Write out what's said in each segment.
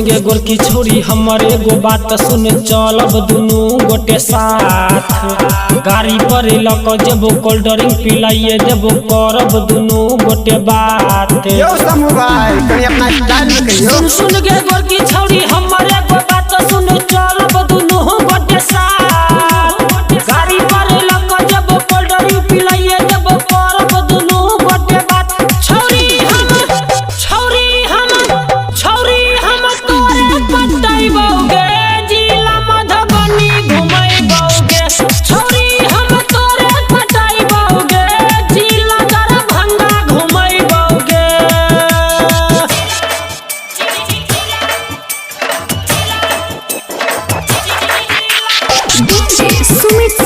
गे गोरकी छोड़ी हमारे गो बात सुन चलब दुनू गोटे साथ गाड़ी पर लक जब कोल्ड ड्रिंक पिलाइए जब करब दुनू गोटे बात। यो समूह भाई कहीं अपना स्टाइल में कहियो। सुन गे गोरकी छोड़ी हमारे गो बात सुन चलब दुनू गोटे साथ गाड़ी पर लक जब कोल्ड ड्रिंक पिलाइए जब करब दुनू गोटे बात। छोरी हम पटाइबौगे जिला मधुबनी घुमाइबौगे। छोरी हम तोरे पटाइबौगे जिला दरभंगा घुमाइबौगे। सुमित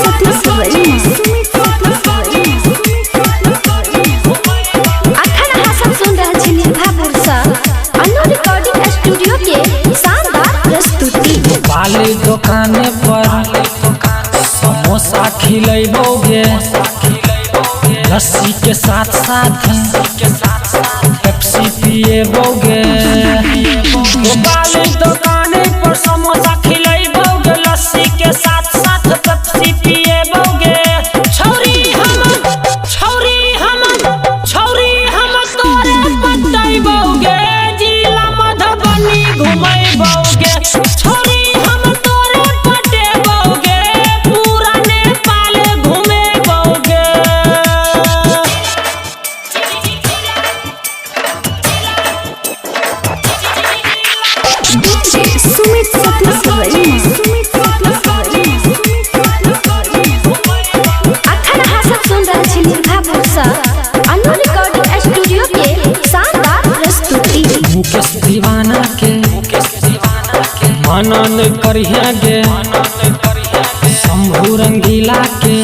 अखन हासन सुन रहल छी निर्भापुर सँ अन्नू रिकॉर्डिंग स्टूडियो के शानदार प्रस्तुति। वाले दुकाने पर समोसा खिलाइबौगे लस्सी के साथ साथ पेप्सी पिएबौगे। वाले दुकाने पर समोसा खिलाइबौगे लस्सी के साथ साथ पेप्सी पिएबौगे। छोरी हम तोरे पटाइबौगे जिला मधुबनी घुमाइबौगे। छोरी हम तोरे पटेबौगे पूरा नेपाल घुमेबौगे। सुमित अखन हासन सुन रहल छी निर्भापुर सँ अन्नू रिकॉर्डिंग स्टूडियो के शानदार प्रस्तुति। मुकेश दीवाना के मनन करिया गे शंभू रंगीला के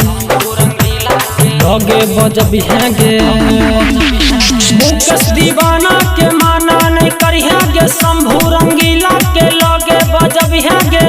लगे बजबिया गे। मुकेश दीवाना के मनन करिया गे शंभू रंगीला के लगे बजबिया गे।